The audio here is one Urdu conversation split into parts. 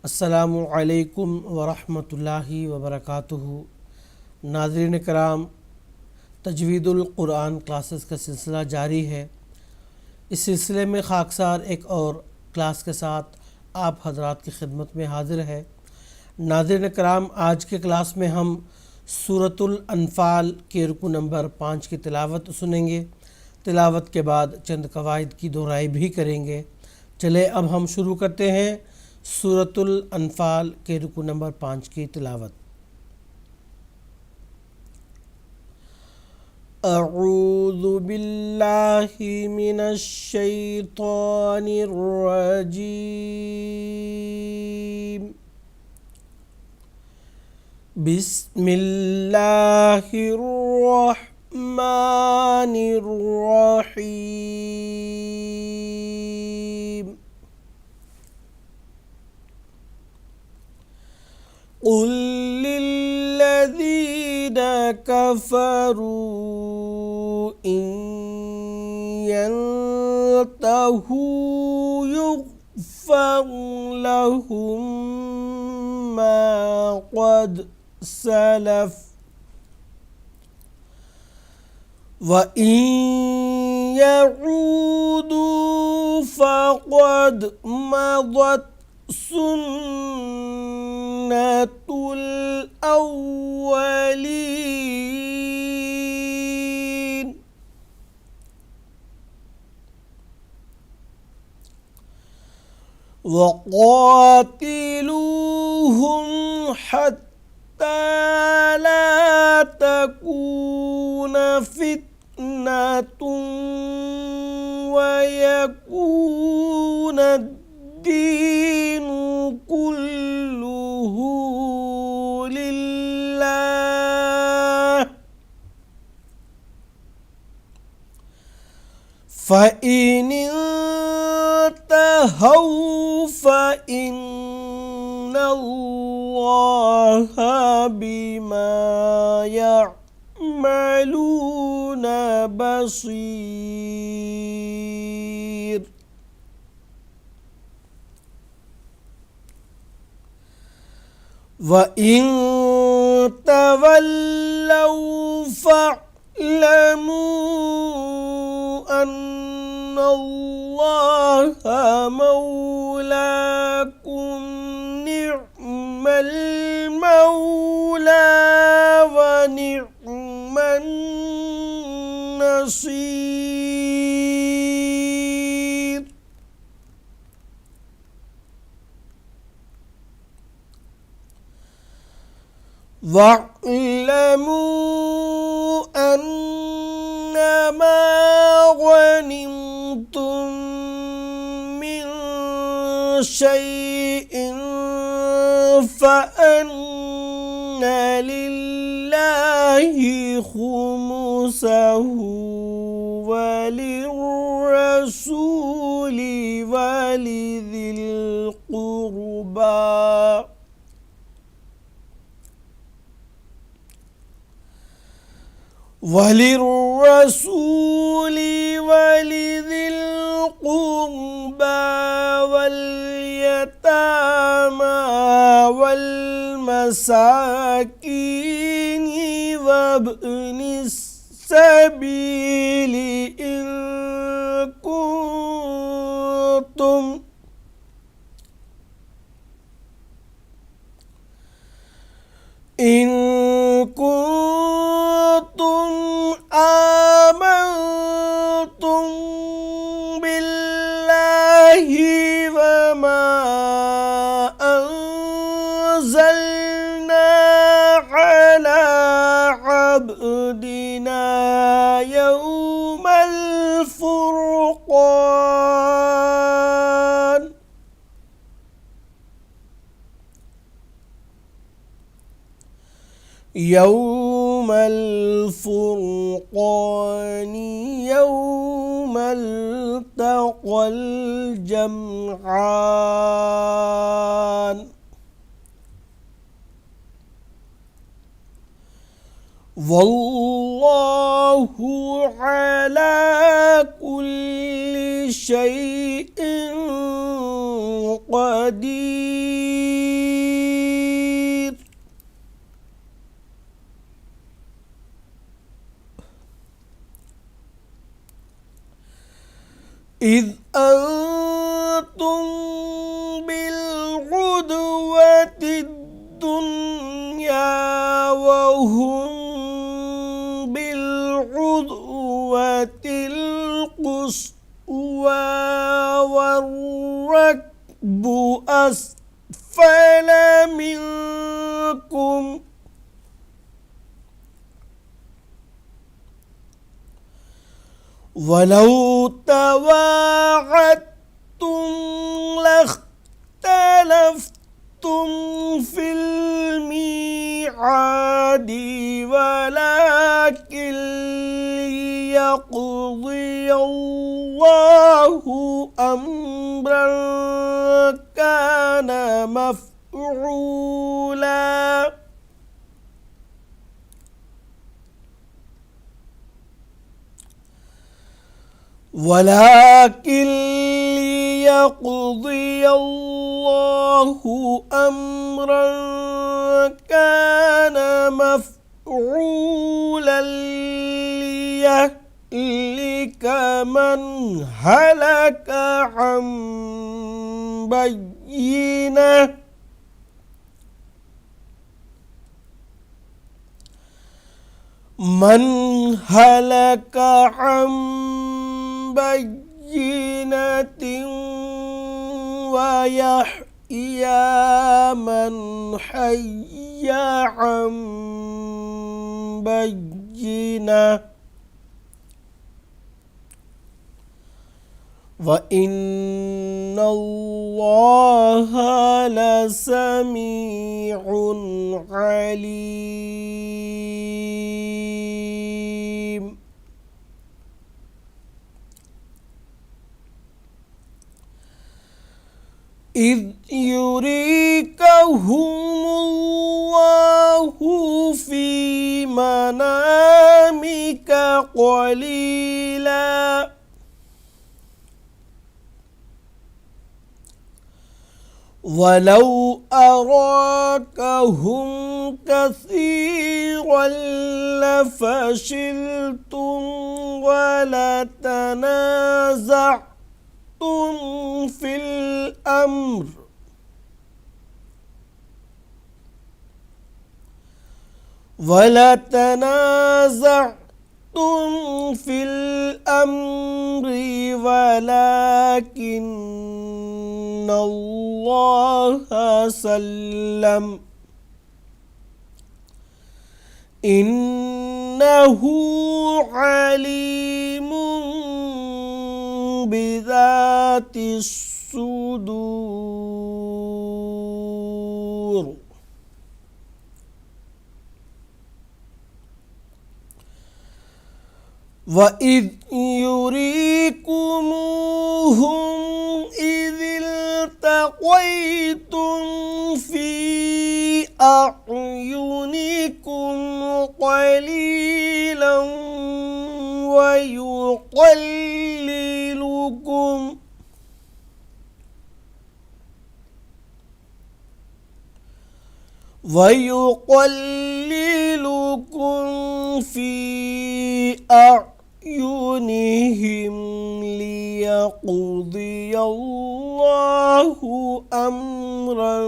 السلام علیکم ورحمۃ اللہ وبرکاتہ۔ ناظرین کرام، تجوید القرآن کلاسز کا سلسلہ جاری ہے۔ اس سلسلے میں خاکسار ایک اور کلاس کے ساتھ آپ حضرات کی خدمت میں حاضر ہے۔ ناظرین کرام، آج کے کلاس میں ہم سورۃ الانفال کے رکوع نمبر 5 کی تلاوت سنیں گے۔ تلاوت کے بعد چند قواعد کی دہرائی بھی کریں گے۔ چلے اب ہم شروع کرتے ہیں سورۃ الانفال کے رکوع نمبر 5 کی تلاوت۔ اعوذ باللہ من الشیطان الرجیم، بسم اللہ الرحمن الرحیم۔ قل للذین کفروا ان ينتہوا یغفر لهم ما قد سلف وَإِن يَعُودُوا فَقَدْ مَضَتْ سُنَّةُ الْأَوَّلِينَ۔ وَقَاتِلُوهُمْ حَتَّى لَا تَكُونَ فِتْنَةٌ وَيَكُونَ الدِّينُ كُلُّهُ لِلَّهِ، فَإِنِ انتهوا فَإِنَّ اللَّهَ بِمَا يَعْمَلُونَ بَصِيرٌ۔ وَإِن تَوَلَّوْا فَاعْلَمُوا أَنَّ اللَّهَ مَوْلَاكُمْ نِعْمَ الْمَوْلَى وَنِعْمَ النَّصِيرُ۔ وَاعْلَمُوا أَنَّمَا غَنِمْتُم مِّن شَيْءٍ فَأَنَّ لِلَّهِ خُمُسَهُ وَلِلرَّسُولِ وَلِذِي الْقُرْبَى وَالْيَتَامَى وَالْمَسَاكِينِ وَابْنِ السَّبِيلِ إِن كنتم آمنتم بالله وما أنزلنا على عبدنا يوم الفرقان، يوم التقى الجمعان، والله على كل شيء قدير. إذ أنتم بالعدوة الدنيا وهم بالعدوة القصوى والركب أسفل منكم ولو تواعدتم لاختلفتم في الميعاد ولكن ليقضي الله أمرا كان مفعولا ولكن ليقضي الله أمرا كان مفعولا ليهلك من هلك عن بينة بينة ويحيى من حي عن بينة وإن الله لسميع عليم. إذ يريكهم الله في منامك قليلا ولو أراكهم كثيرا لفشلتم ولتنازعتم في الأمر ولكن الله سلم إنه عليم بذات الصدور. وَإِذْ يُرِيكُمُوهُمْ إِذِ الْتَقَيْتُمْ فِي أَعْيُنِكُمْ قَلِيلًا ويقللكم في أعينهم ليقضي الله أمرا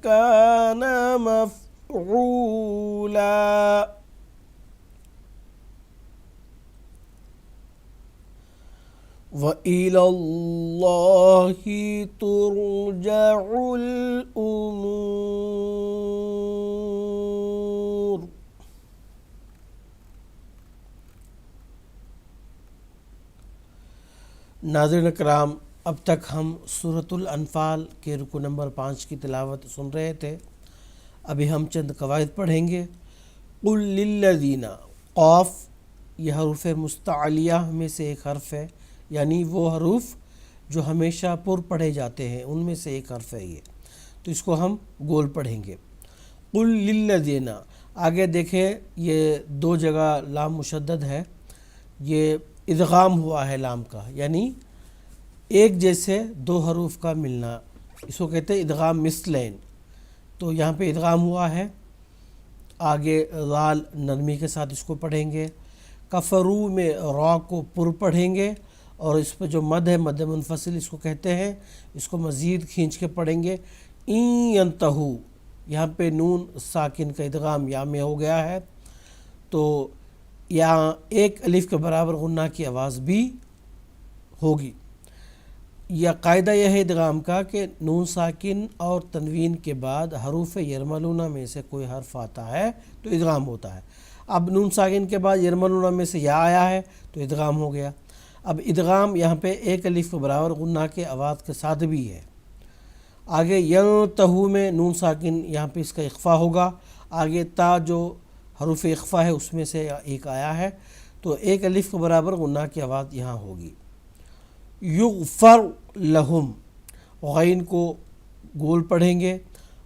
كان مفعولا. وإلى الله ترجع الأمور. ناظرین کرام، اب تک ہم سورۃ الانفال کے رکوع نمبر 5 کی تلاوت سن رہے تھے. ابھی ہم چند قواعد پڑھیں گے. قل للذین، قاف یہ حروف مستعلیہ میں سے ایک حرف ہے، یعنی وہ حروف جو ہمیشہ پر پڑھے جاتے ہیں ان میں سے ایک حرف ہے یہ، تو اس کو ہم گول پڑھیں گے. قل للذین، آگے دیکھیں یہ دو جگہ لام مشدد ہے، یہ ادغام ہوا ہے لام کا، یعنی ایک جیسے دو حروف کا ملنا، اس کو کہتے ہیں ادغام مثلین۔ تو یہاں پہ ادغام ہوا ہے، آگے ذال نرمی کے ساتھ اس کو پڑھیں گے۔ کفرو میں را کو پر پڑھیں گے، اور اس پہ جو مد ہے مد منفصل اس کو کہتے ہیں، اس کو مزید کھینچ کے پڑھیں گے۔ این ینتہو، یہاں پہ نون ساکن کا ادغام یا میں ہو گیا ہے، تو یہاں ایک الف کے برابر غنہ کی آواز بھی ہوگی۔ یا قاعدہ یہ ہے ادغام کا کہ نون ساکن اور تنوین کے بعد حروف یرملون میں سے کوئی حرف آتا ہے تو ادغام ہوتا ہے۔ اب نون ساکن کے بعد یرملون میں سے یا آیا ہے تو ادغام ہو گیا۔ اب ادغام یہاں پہ ایک الف کے برابر غنہ کے آواز کے ساتھ بھی ہے۔ آگے ینتہو میں نون ساکن یہاں پہ اس کا اخفا ہوگا، آگے تا جو حروف اخفا ہے اس میں سے ایک آیا ہے، تو ایک الف کے برابر غنہ کی آواز یہاں ہوگی۔ یغفر لہم، غین کو گول پڑھیں گے،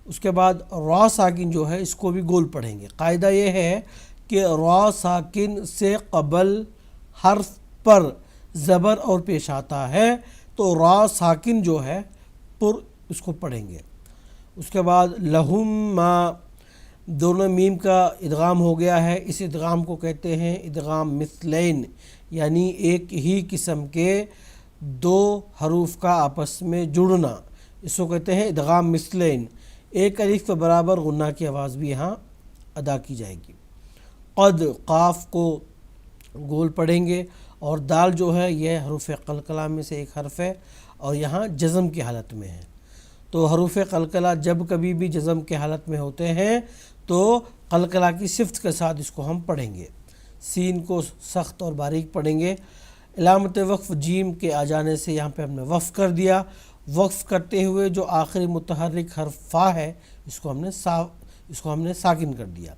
اس کے بعد را ساکن جو ہے اس کو بھی گول پڑھیں گے۔ قاعدہ یہ ہے کہ را ساکن سے قبل حرف پر زبر اور پیش آتا ہے تو را ساکن جو ہے پر اس کو پڑھیں گے۔ اس کے بعد لہم ما، دونوں میم کا ادغام ہو گیا ہے، اس ادغام کو کہتے ہیں ادغام مثلین، یعنی ایک ہی قسم کے دو حروف کا آپس میں جڑنا، اس کو کہتے ہیں ادغام مثلین۔ ایک الف کے برابر غنہ کی آواز بھی یہاں ادا کی جائے گی۔ قد، قاف کو گول پڑھیں گے، اور دال جو ہے یہ حروف قلقلہ میں سے ایک حرف ہے اور یہاں جزم کی حالت میں ہے، تو حروف قلقلہ جب کبھی بھی جزم کے حالت میں ہوتے ہیں تو قلقلہ کی صفت کے ساتھ اس کو ہم پڑھیں گے۔ سین کو سخت اور باریک پڑھیں گے۔ علامت وقف جیم کے آ جانے سے یہاں پہ ہم نے وقف کر دیا، وقف کرتے ہوئے جو آخری متحرک حرف فا ہے اس کو ہم نے ساکن کر دیا۔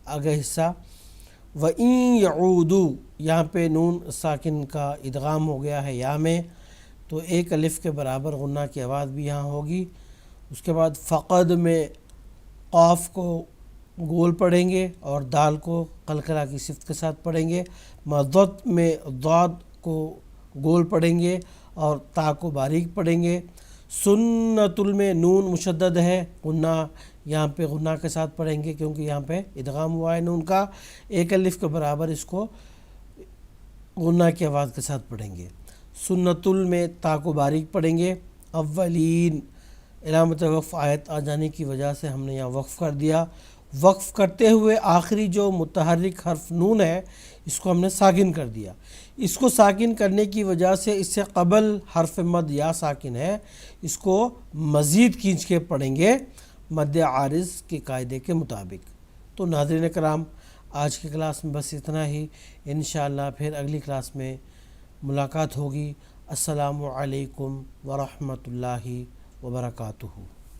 آگے حصہ وَإِن يَعُودُوا، یہاں پہ نون ساکن کا ادغام ہو گیا ہے یا میں، تو ایک الف کے برابر غنہ کی آواز بھی یہاں ہوگی۔ اس کے بعد فقد میں قاف کو گول پڑھیں گے اور دال کو قلقلہ کی صفت کے ساتھ پڑھیں گے۔ مضت میں ضاد کو گول پڑھیں گے اور تا کو باریک پڑھیں گے۔ سنت میں نون مشدد ہے، غنہ یہاں پہ غنہ کے ساتھ پڑھیں گے کیونکہ یہاں پہ ادغام ہوا ہے نون کا، ایک الف کے برابر اس کو غنہ کی آواز کے ساتھ پڑھیں گے۔ سنت میں تا کو باریک پڑھیں گے۔ اولین، علامت وقف آیت آ جانے کی وجہ سے ہم نے یہاں وقف کر دیا۔ وقف کرتے ہوئے آخری جو متحرک حرف نون ہے اس کو ہم نے ساکن کر دیا۔ اس کو ساکن کرنے کی وجہ سے اس سے قبل حرف مد یا ساکن ہے، اس کو مزید کھینچ کے پڑھیں گے مد عارض کے قاعدے کے مطابق۔ تو ناظرین کرام، آج کی کلاس میں بس اتنا ہی، انشاءاللہ پھر اگلی کلاس میں ملاقات ہوگی۔ السلام علیکم ورحمۃ اللہ وبرکاتہ۔